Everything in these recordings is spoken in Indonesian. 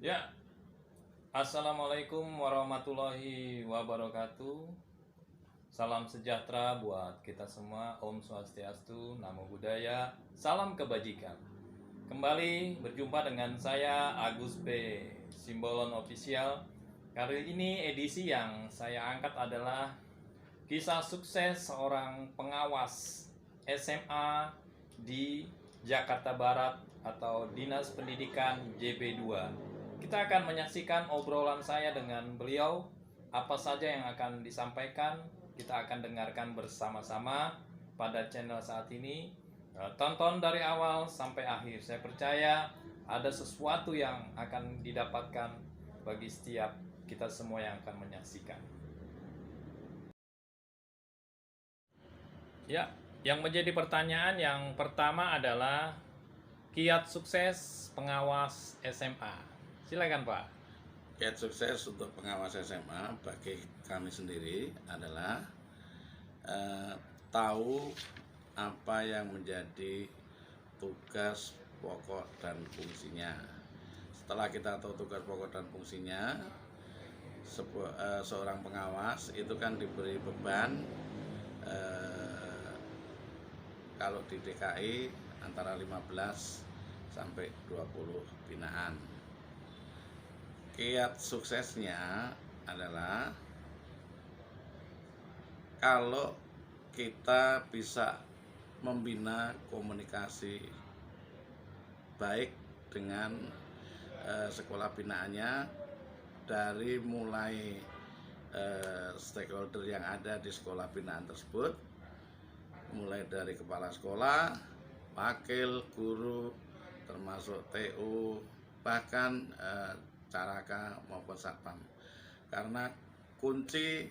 Ya, Assalamualaikum warahmatullahi wabarakatuh. Salam sejahtera buat kita semua. Om Swastiastu, Namo Buddhaya, salam kebajikan. Kembali berjumpa dengan saya Agus P. Simbolon Official. Kali ini edisi yang saya angkat adalah kisah sukses seorang pengawas SMA di Jakarta Barat atau Dinas Pendidikan JP2. Kita akan menyaksikan obrolan saya dengan beliau. Apa saja yang akan disampaikan, kita akan dengarkan bersama-sama pada channel saat ini. Tonton dari awal sampai akhir. Saya percaya ada sesuatu yang akan didapatkan bagi setiap kita semua yang akan menyaksikan. Ya, yang menjadi pertanyaan yang pertama adalah kiat sukses pengawas SMA. Silakan Pak. Kiat sukses untuk pengawas SMA bagi kami sendiri adalah tahu apa yang menjadi tugas pokok dan fungsinya. Setelah kita tahu tugas pokok dan fungsinya, seorang pengawas itu kan diberi beban kalau di DKI antara 15 sampai 20 binaan. Kiat suksesnya adalah kalau kita bisa membina komunikasi baik dengan sekolah binaannya, dari mulai stakeholder yang ada di sekolah binaan tersebut, mulai dari kepala sekolah, wakil guru, termasuk TU, bahkan caraka maupun satpam. Karena kunci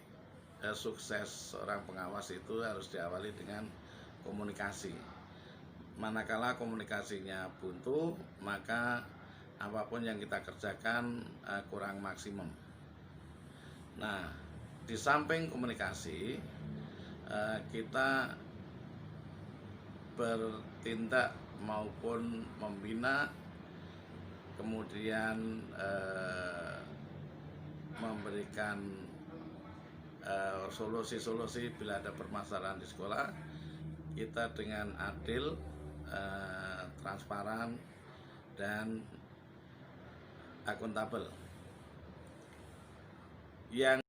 sukses seorang pengawas itu harus diawali dengan komunikasi. Manakala komunikasinya buntu, maka apapun yang kita kerjakan kurang maksimum. Nah, di samping komunikasi, kita bertindak maupun membina, kemudian memberikan solusi-solusi bila ada permasalahan di sekolah. Kita dengan adil, transparan, dan akuntabel. Yang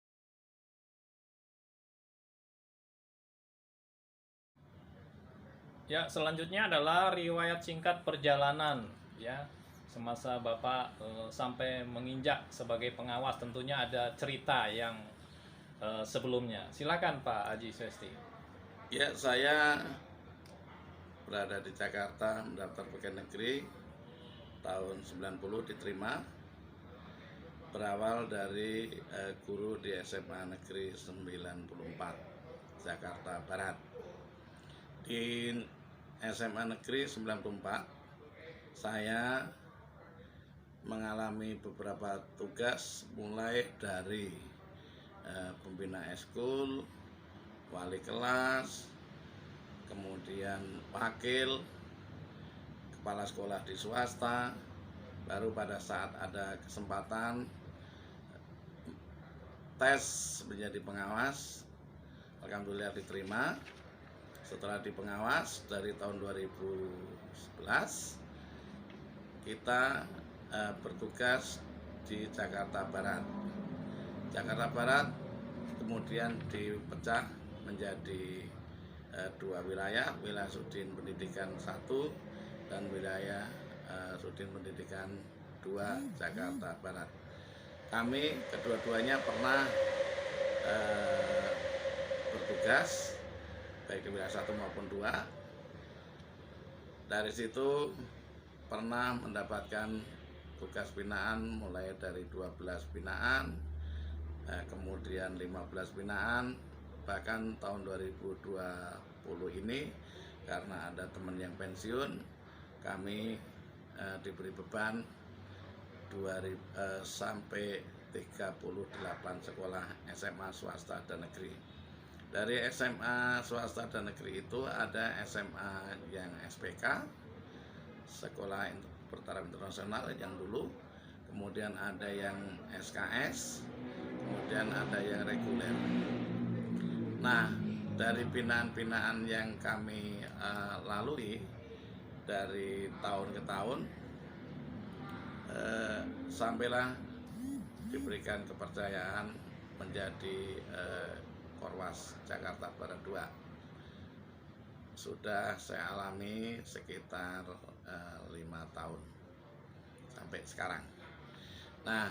Ya, selanjutnya adalah riwayat singkat perjalanan ya. Semasa Bapak sampai menginjak sebagai pengawas, tentunya ada cerita yang sebelumnya. Silakan Pak Haji Swesti. ya, saya berada di Jakarta, mendaftar pegawai negeri tahun 90, diterima. Berawal dari guru di SMA Negeri 94 Jakarta Barat. Di SMA Negeri 94 saya mengalami beberapa tugas, mulai dari pembina eskul, wali kelas, kemudian wakil, kepala sekolah di swasta. Baru pada saat ada kesempatan tes menjadi pengawas, alhamdulillah diterima. Setelah di pengawas dari tahun 2011, kita bertugas di Jakarta Barat. Jakarta Barat kemudian dipecah menjadi dua wilayah, wilayah Sudin Pendidikan 1 dan wilayah Sudin Pendidikan 2 Jakarta Barat. Kami kedua-duanya pernah bertugas baik di wilayah 1 maupun 2. Dari situ pernah mendapatkan tugas binaan mulai dari 12 binaan, kemudian 15 binaan, bahkan tahun 2020 ini karena ada teman yang pensiun, kami diberi beban sampai 38 sekolah SMA swasta dan negeri. Dari SMA swasta dan negeri itu ada SMA yang SPK, Sekolah Bertaraf Internasional yang dulu, kemudian ada yang SKS, kemudian ada yang reguler. Nah, dari binaan-binaan yang kami lalui dari tahun ke tahun, sampailah diberikan kepercayaan menjadi Korwas Jakarta Barat 2. Sudah saya alami sekitar 5 tahun sampai sekarang. Nah,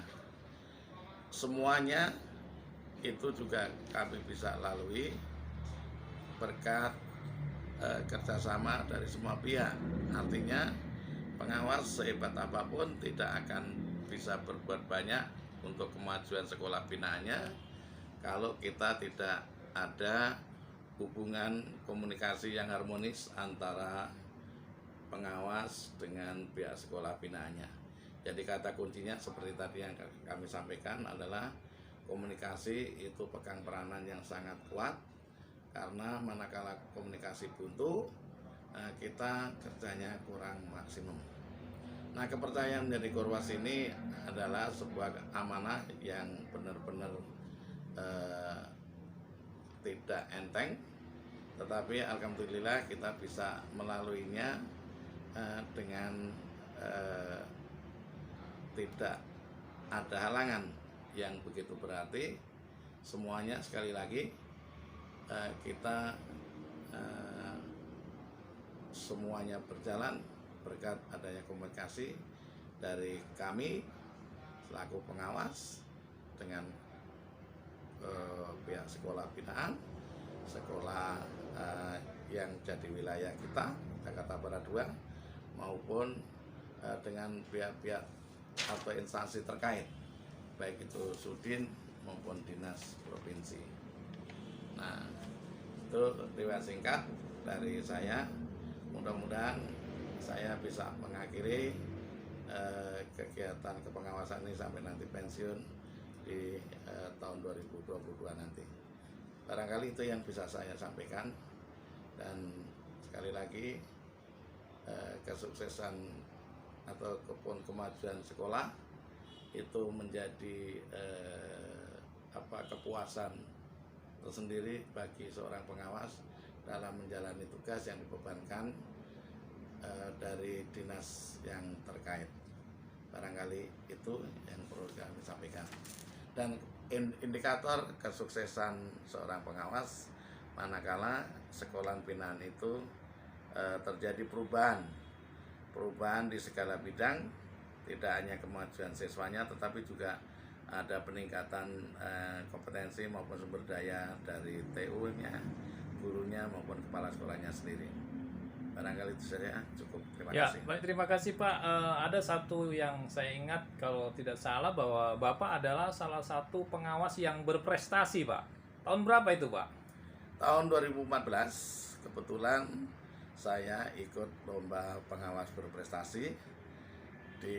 semuanya itu juga kami bisa lalui berkat kerjasama dari semua pihak. Artinya pengawas sehebat apapun tidak akan bisa berbuat banyak untuk kemajuan sekolah binaannya kalau kita tidak ada hubungan komunikasi yang harmonis antara pengawas dengan pihak sekolah binaannya. Jadi kata kuncinya seperti tadi yang kami sampaikan adalah komunikasi itu pegang peranan yang sangat kuat, karena manakala komunikasi buntu, kita kerjanya kurang maksimum. Nah, kepercayaan menjadi Korwas ini adalah sebuah amanah yang benar-benar tidak enteng, tetapi alhamdulillah kita bisa melaluinya dengan tidak ada halangan yang begitu berarti. Semuanya sekali lagi kita semuanya berjalan berkat adanya komunikasi dari kami selaku pengawas dengan pihak sekolah binaan, sekolah yang jadi wilayah kita Jakarta Barat 2, maupun dengan pihak-pihak atau instansi terkait, baik itu Sudin maupun dinas provinsi. Nah, itu riwayat singkat dari saya. Mudah-mudahan saya bisa mengakhiri kegiatan kepengawasan ini sampai nanti pensiun di tahun 2022 nanti. Barangkali itu yang bisa saya sampaikan, dan sekali lagi kesuksesan atau kemajuan sekolah itu menjadi kepuasan tersendiri bagi seorang pengawas dalam menjalani tugas yang dibebankan dari dinas yang terkait. Barangkali itu yang perlu kami sampaikan. Dan indikator kesuksesan seorang pengawas manakala sekolah binaan itu terjadi perubahan di segala bidang, tidak hanya kemajuan siswanya tetapi juga ada peningkatan kompetensi maupun sumber daya dari TU-nya, gurunya maupun kepala sekolahnya sendiri. Barangkali itu saja, cukup. Terima kasih. Baik, terima kasih Pak. Ada satu yang saya ingat kalau tidak salah, bahwa Bapak adalah salah satu pengawas yang berprestasi, Pak. Tahun berapa itu, Pak? Tahun 2014 kebetulan saya ikut lomba pengawas berprestasi di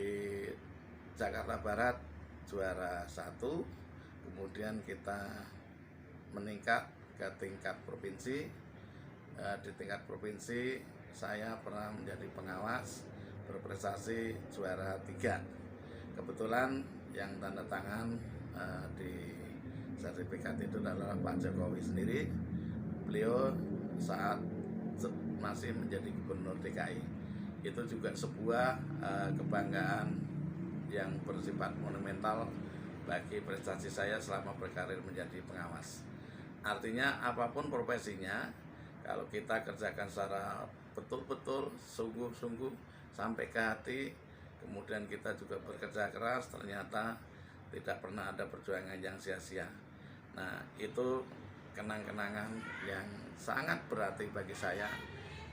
Jakarta Barat, juara 1. Kemudian kita meningkat ke tingkat provinsi. Di tingkat provinsi saya pernah menjadi pengawas berprestasi juara 3. Kebetulan yang tanda tangan di sertifikat itu adalah Pak Jokowi sendiri. Beliau saat masih menjadi gubernur DKI. Itu juga sebuah kebanggaan yang bersifat monumental bagi prestasi saya selama berkarir menjadi pengawas. Artinya apapun profesinya, kalau kita kerjakan secara betul-betul, sungguh-sungguh, sampai ke hati, kemudian kita juga bekerja keras, ternyata tidak pernah ada perjuangan yang sia-sia. Nah, itu kenang-kenangan yang sangat berarti bagi saya,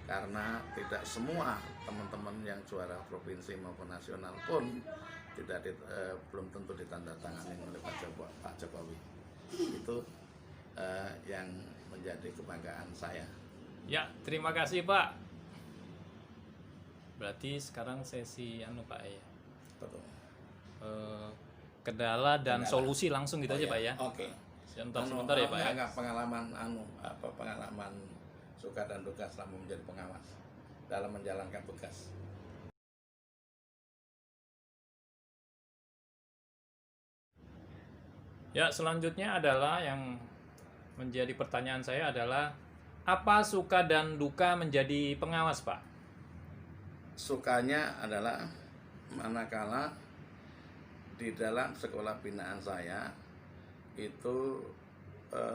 karena tidak semua teman-teman yang juara provinsi maupun nasional pun belum tentu ditandatangani oleh Pak Jokowi. Itu yang menjadi kebanggaan saya. Ya, terima kasih Pak. Berarti sekarang sesi Pak ya. Betul. Kendala dan solusi langsung gitu aja Pak ya. Oke. Sebentar ya Pak ya. Enggak, pengalaman suka dan duka selama menjadi pengawas dalam menjalankan tugas. Ya, selanjutnya adalah yang menjadi pertanyaan saya adalah apa suka dan duka menjadi pengawas, Pak? Sukanya adalah manakala di dalam sekolah binaan saya itu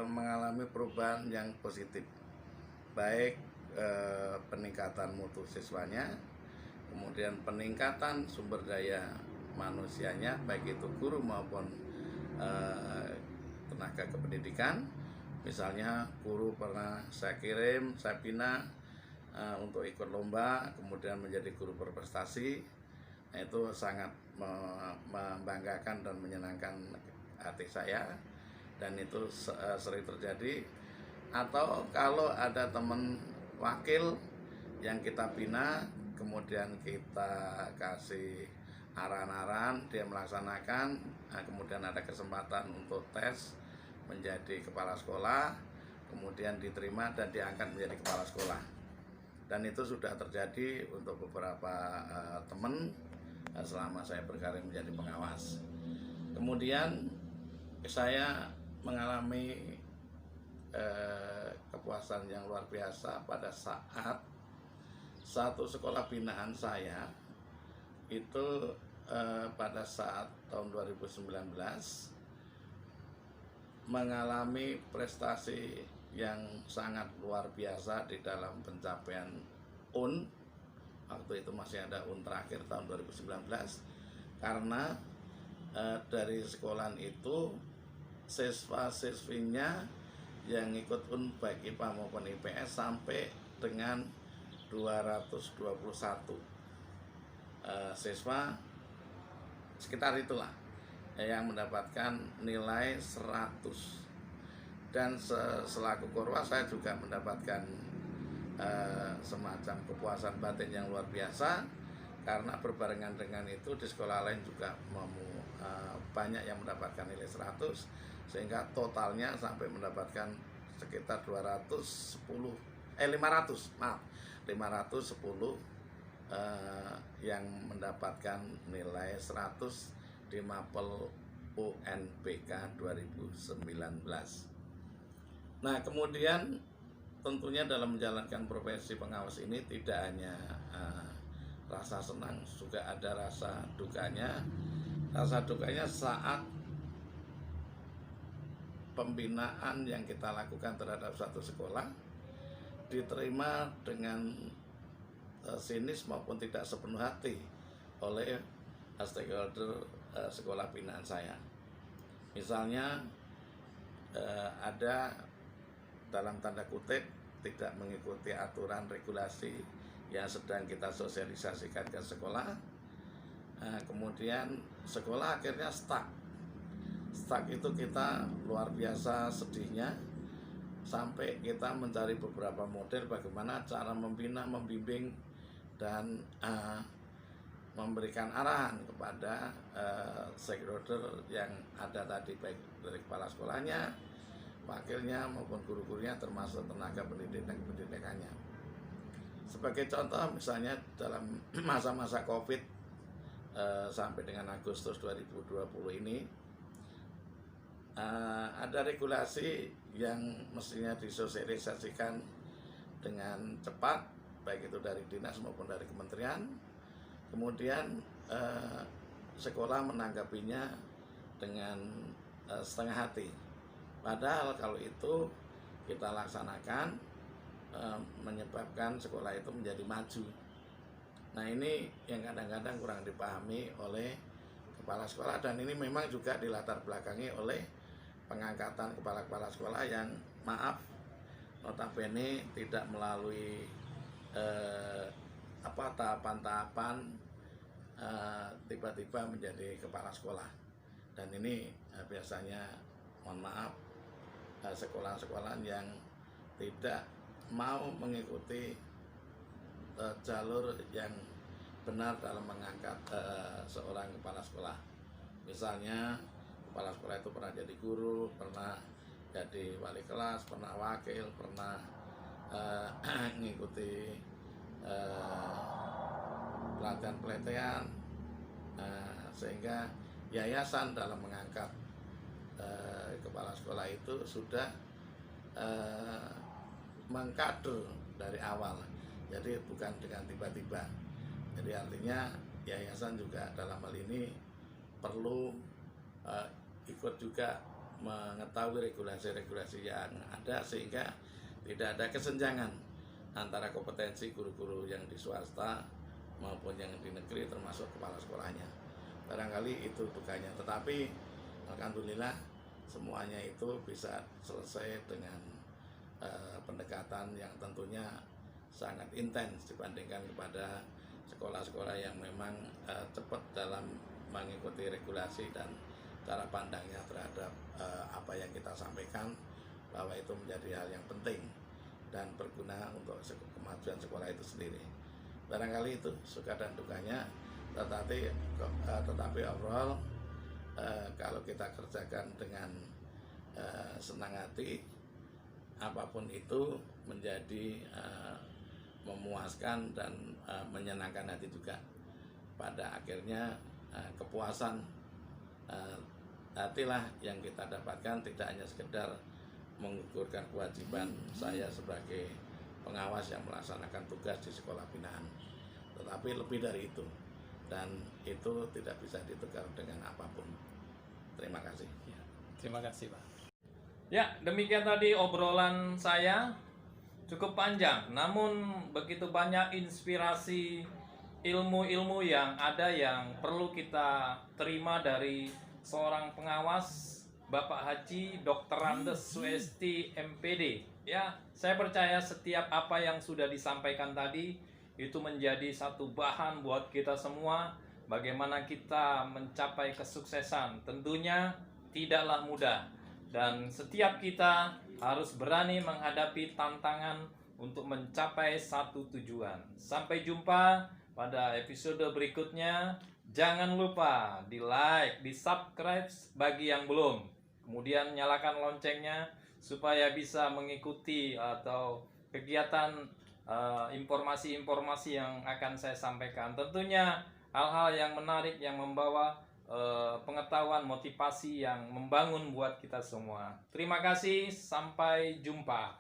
mengalami perubahan yang positif, baik peningkatan mutu siswanya, kemudian peningkatan sumber daya manusianya, baik itu guru maupun tenaga kependidikan. Misalnya guru pernah saya kirim, saya bina untuk ikut lomba, kemudian menjadi guru berprestasi. Nah, itu sangat membanggakan dan menyenangkan hati saya, dan itu sering terjadi. Atau kalau ada teman wakil yang kita bina, kemudian kita kasih arahan-arahan, dia melaksanakan, nah, kemudian ada kesempatan untuk tes menjadi kepala sekolah, kemudian diterima dan diangkat menjadi kepala sekolah. Dan itu sudah terjadi untuk beberapa teman selama saya berkarir menjadi pengawas. Kemudian saya mengalami kepuasan yang luar biasa pada saat satu sekolah binaan saya itu pada saat tahun 2019 mengalami prestasi yang sangat luar biasa di dalam pencapaian UN. Waktu itu masih ada UN terakhir tahun 2019, karena dari sekolahan itu siswa-siswinya yang ikut UN baik IPA maupun IPS sampai dengan 221 siswa, sekitar itulah yang mendapatkan nilai 100. Dan selaku korwa saya juga mendapatkan semacam kepuasan batin yang luar biasa, karena berbarengan dengan itu di sekolah lain juga banyak yang mendapatkan nilai 100, sehingga totalnya sampai mendapatkan sekitar 510 yang mendapatkan nilai 100 di Mapel UNBK 2019. Nah, kemudian tentunya dalam menjalankan profesi pengawas ini tidak hanya rasa senang, juga ada rasa dukanya. Rasa dukanya saat pembinaan yang kita lakukan terhadap satu sekolah diterima dengan sinis maupun tidak sepenuh hati oleh stakeholder sekolah binaan saya. Misalnya ada dalam tanda kutip tidak mengikuti aturan regulasi yang sedang kita sosialisasikan ke sekolah. Kemudian sekolah akhirnya stuck itu kita luar biasa sedihnya, sampai kita mencari beberapa model bagaimana cara membina, membimbing, dan memberikan arahan kepada stakeholder yang ada tadi, baik dari kepala sekolahnya, wakilnya maupun guru-gurunya, termasuk tenaga pendidik dan pendidikannya. Sebagai contoh, misalnya dalam masa-masa COVID sampai dengan Agustus 2020 ini ada regulasi yang mestinya disosialisasikan dengan cepat, baik itu dari dinas maupun dari kementerian. Kemudian sekolah menanggapinya dengan setengah hati. Padahal kalau itu kita laksanakan menyebabkan sekolah itu menjadi maju. Nah, ini yang kadang-kadang kurang dipahami oleh kepala sekolah, dan ini memang juga dilatar belakangi oleh pengangkatan kepala-kepala sekolah yang notabene tidak melalui tahapan-tahapan tiba-tiba menjadi kepala sekolah. Dan ini biasanya, mohon maaf, sekolah-sekolah yang tidak mau mengikuti jalur yang benar dalam mengangkat seorang kepala sekolah. Misalnya kepala sekolah itu pernah jadi guru, pernah jadi wali kelas, pernah wakil, pernah mengikuti pelatihan-pelatihan, sehingga yayasan dalam mengangkat kepala sekolah itu sudah eh, mengkader dari awal. Jadi bukan dengan tiba-tiba. Jadi artinya yayasan juga dalam hal ini perlu ikut juga mengetahui regulasi-regulasi yang ada sehingga tidak ada kesenjangan antara kompetensi guru-guru yang di swasta maupun yang di negeri termasuk kepala sekolahnya. Barangkali itu tugasnya, tetapi alhamdulillah semuanya itu bisa selesai dengan pendekatan yang tentunya sangat intens dibandingkan kepada sekolah-sekolah yang memang cepat dalam mengikuti regulasi dan cara pandangnya terhadap apa yang kita sampaikan, bahwa itu menjadi hal yang penting dan berguna untuk kemajuan sekolah itu sendiri. Barangkali itu suka dan dukanya, tetapi overall kalau kita kerjakan dengan senang hati, apapun itu menjadi memuaskan dan menyenangkan hati juga. Pada akhirnya kepuasan hatilah yang kita dapatkan, tidak hanya sekedar mengukurkan kewajiban saya sebagai pengawas yang melaksanakan tugas di sekolah binaan, tetapi lebih dari itu, dan itu tidak bisa ditukar dengan apapun. Terima kasih. Ya, terima kasih Pak. Ya, demikian tadi obrolan saya, cukup panjang, namun begitu banyak inspirasi ilmu-ilmu yang ada yang perlu kita terima dari seorang pengawas, Bapak Haji Dr. Andes Suesti MPD. Ya, saya percaya setiap apa yang sudah disampaikan tadi itu menjadi satu bahan buat kita semua bagaimana kita mencapai kesuksesan. Tentunya tidaklah mudah dan setiap kita harus berani menghadapi tantangan untuk mencapai satu tujuan. Sampai jumpa pada episode berikutnya. Jangan lupa di like, di subscribe bagi yang belum. Kemudian nyalakan loncengnya supaya bisa mengikuti atau kegiatan informasi-informasi yang akan saya sampaikan. Tentunya hal-hal yang menarik yang membawa pengetahuan, motivasi yang membangun buat kita semua. Terima kasih, sampai jumpa.